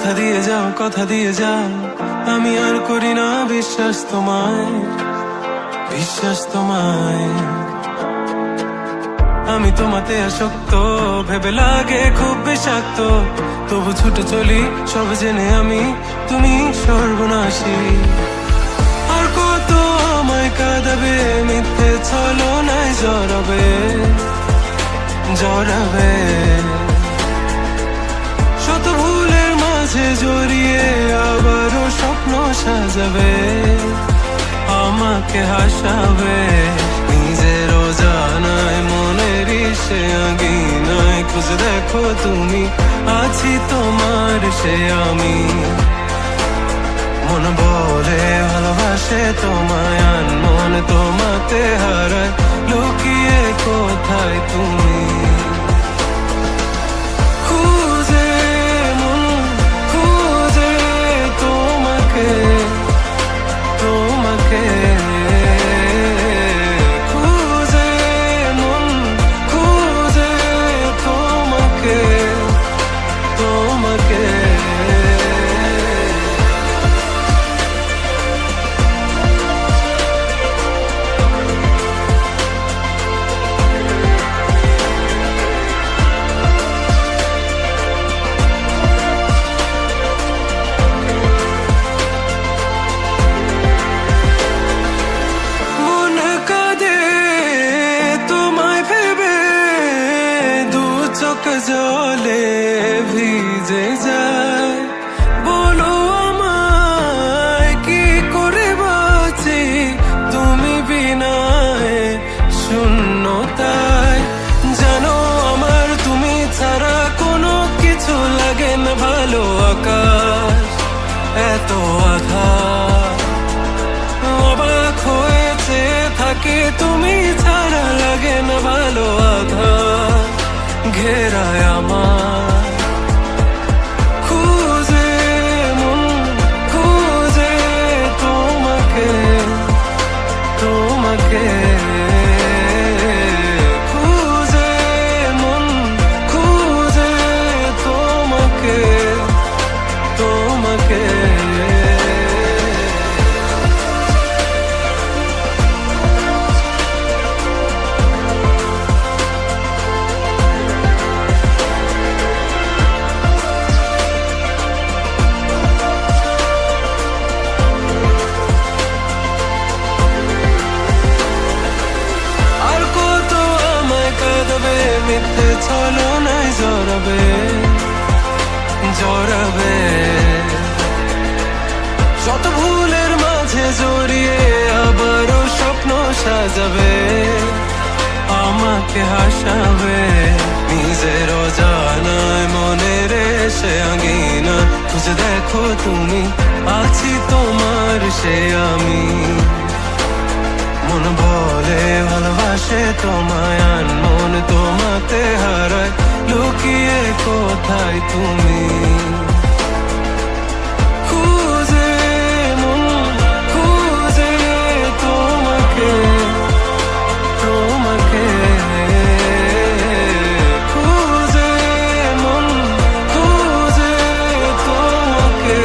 কথা দিয়ে যাও, আমি আর করি না বিশ্বাস তোমায়। আমি তোমাতে আসক্ত, ভেবে লাগে খুব বিষাক্ত, তবু ছুটে চলি সব জেনে আমি তুমি সর্বনাশী। আর কত আমায় কাঁদাবে, মিথ্যে ছলনায় জড়াবে। শত ভুলের মাঝে জড়িয়ে আবারও স্বপ্ন সাজাবে, আমাকে হাসাবে। নিজেরও জানায় মনের সে আঙিনায় খুঁজে দেখো তুমি, আছি তোমার সে আমি। মন বলে ভালোবাসে তোমায়, মন তোমাতে হারায়, লুকিয়ে কোথায় তুমি। খুঁজে মন খুঁজে তোমাকে, খুঁজে মন খুঁজে তোমাকে। জলে ভিজে যায়, বলো আমায় কি করে বাঁচি তুমি বিনায় শূন্যতায়। জানো আমার তুমি ছাড়া কোনো কিছু লাগে না ভালো, আকাশ এত আধার। অবাক হয়েছে থাকে তুমি ছাড়া লাগে না ভালো, আধার ঘেরায় আমার। খুঁজে মন খুঁজে তোমাকে, খুঁজে মন খুঁজে তোমাকে। মিথ্যে ছলনায় জড়াবে। শত ভুলের মাঝে জড়িয়ে আবারও স্বপ্ন সাজাবে, আমাকে হাসাবে। নিজেরও জানায় মনের সে আঙিনা খুঁজে দেখো তুমি, আছি তোমার সে আমি। মন বলে ভালোবাসে তোমায়, মন তোমাতে হারায়, লুকিয়ে কোথায় তুমি। খুঁজে মন খুঁজে তোমাকে, খুঁজে মন খুঁজে তোমাকে।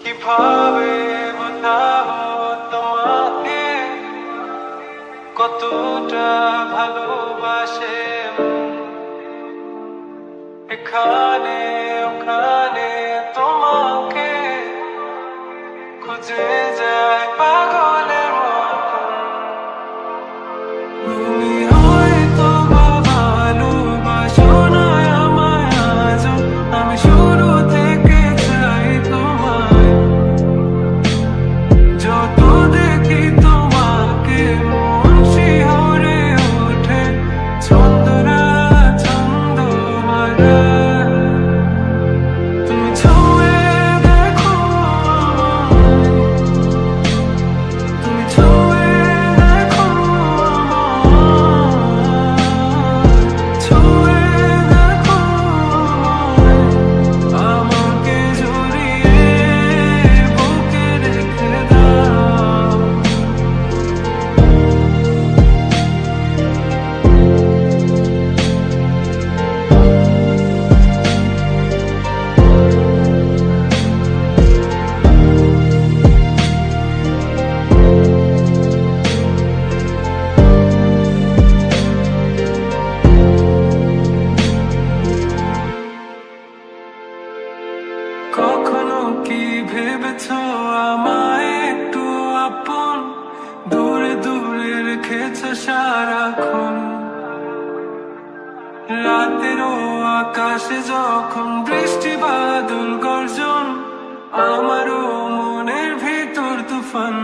কিভাবে বোঝাবো তোমাকে কতটা ভালোবাসে, এখানে ওখানে তোমাকে খুঁজে যায় পাগলের মতো। তুমি হয়তো ভালোবাসো না আমায় আজও, আমি শুরু থেকে চাই তোমায়। যত দেখি তোমায় রাতেরও আকাশে যখন বৃষ্টি বাদল গর্জন, আমারও মনের ভিতর তুফান।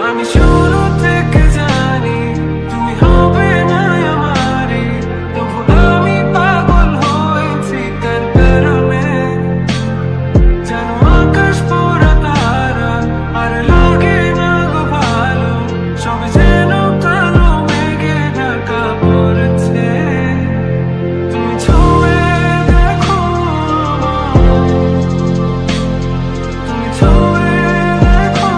আমি শুরু থেকে জানি তুমি হবে না আমারে, তবু আমি পাগল হয়েছি তার কারণে। যেন আকাশ পোড়া তারা আর লাগে না গো ভালো, সব যেন কালো মেঘে ঢাকা পড়েছে। তুমি ছুঁয়ে দেখো, তুমি ছুঁয়ে দেখো,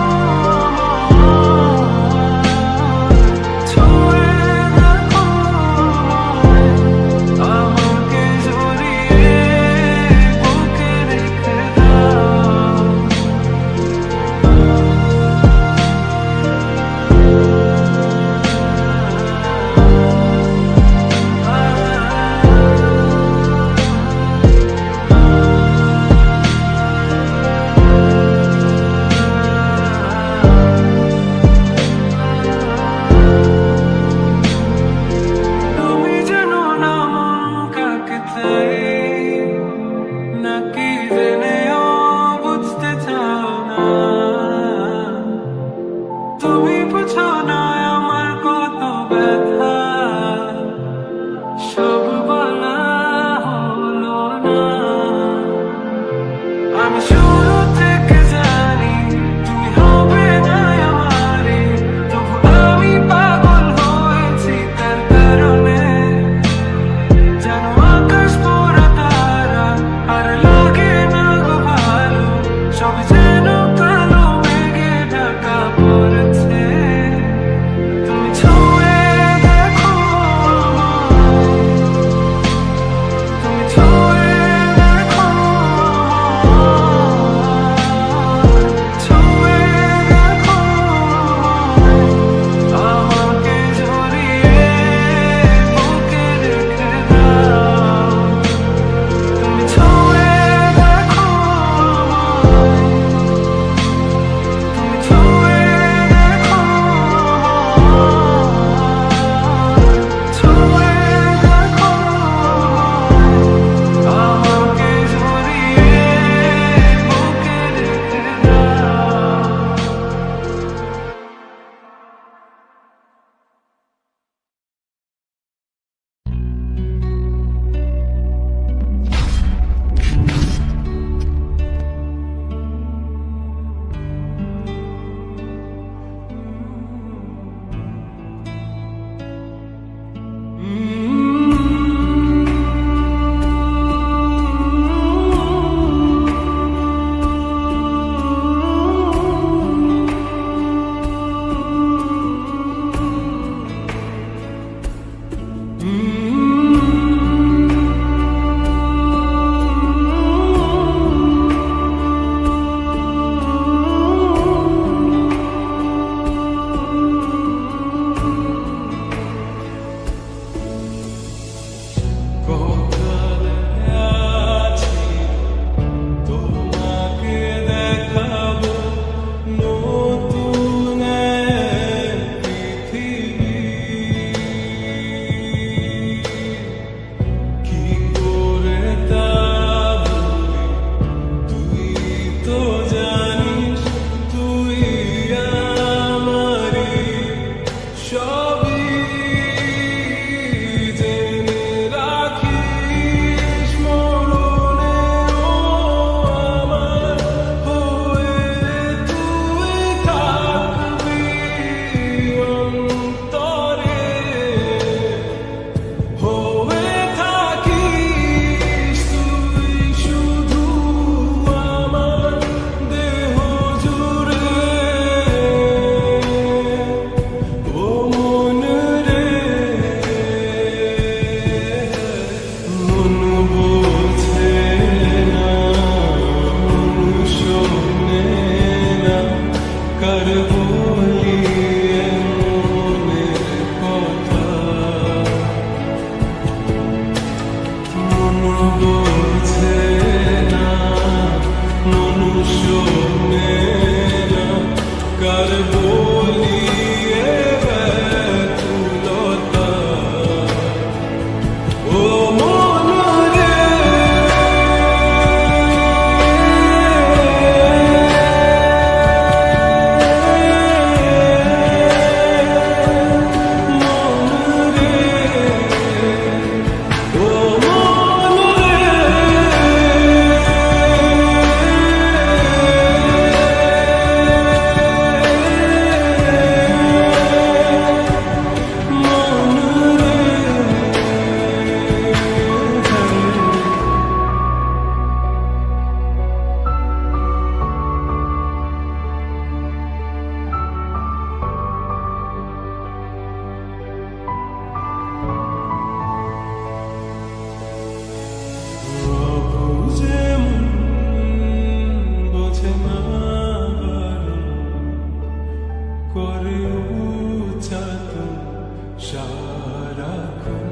সারাক্ষণ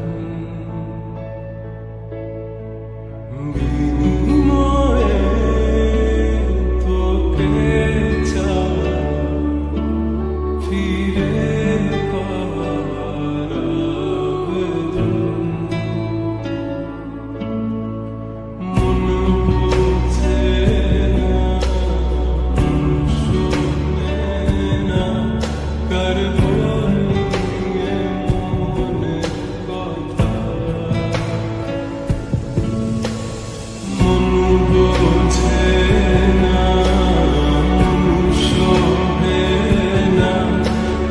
বিনিময়ে তোকে চাওয়া ফিরে পাওয়ার আবেদন মন বুঝে না শোনে না কার বলিয়ে মনের কথা মন বুঝে না শোনে না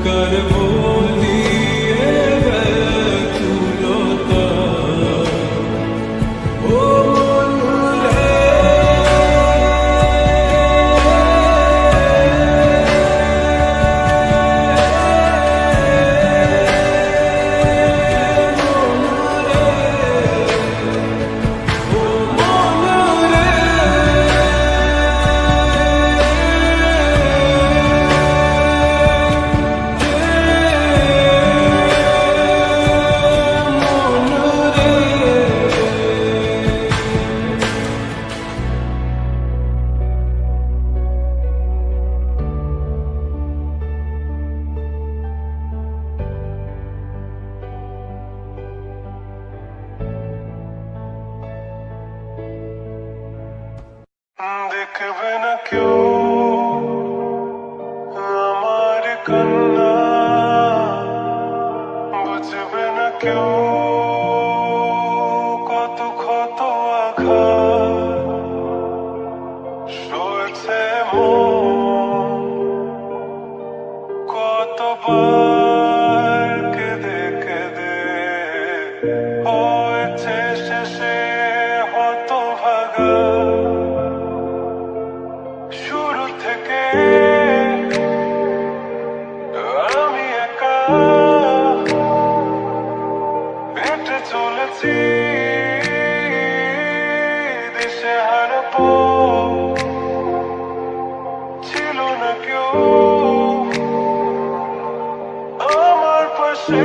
কার বলিয়ে ব্যাকুলতা ও মন রে দেখবে না কেউ আমার কান্না বুঝবে না কেউ কত ক্ষত আঘাত সয়েছে মন কতবার কেঁদে কেঁদে হয়েছে শেষে হতভাগা শুরু থেকে আমি একা হেঁটে চলেছি দিশেহারা পথ ছিল না কেউ আমার পাশে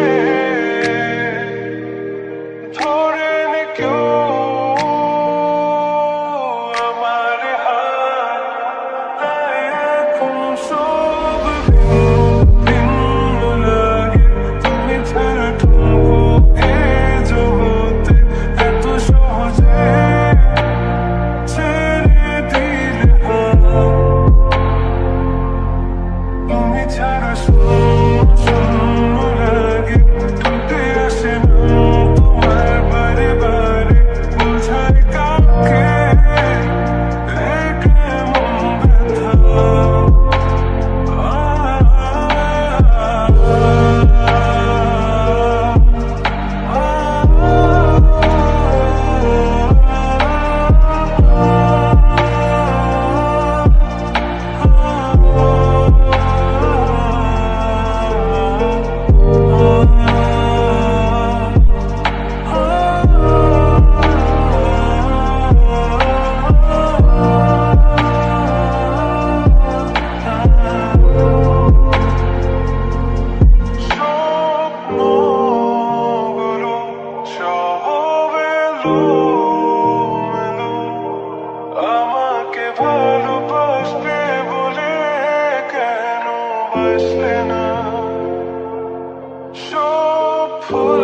ধরেনি কেউ আমার হাত তাই এখন সব ভিন্ন লাগে তুমি ছাড়া ঠুনকো এ জগতে এত সহজে ছেড়ে দিলে হাত তুমি ছাড়া শূন্য শূন্য লাগে টুটে আসে না তোমার বারে বারে বোঝাই কাউকে এ কেমন ব্যথা স্বপ্নগুলো সব এলোমেলো আমাকে ভালোবাসবে বলে কেন বাসলে না সব ফুল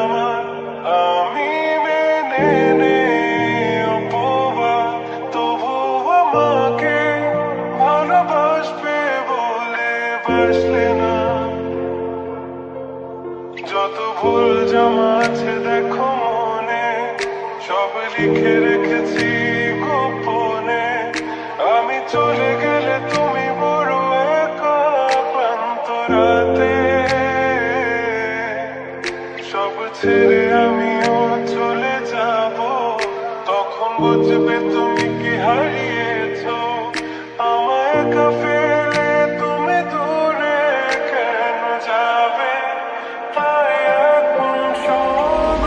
আমার আমি মেনে নেই অপবাদ তবু আমাকে ভালোবাসবে বলে বাসলে না যত ভুল জমা আছে দেখো মনে সব লিখে রেখেছি গোপনে আমি চলে গেলে তুমি বড় একা ক্লান্ত রাতে সব ছেড়ে আমিও চলে যাব তখন বুঝবে তুমি কি হারিয়েছো আমায় একা ফেলে তুমি দূরে কেন যাবে তাই এখন সব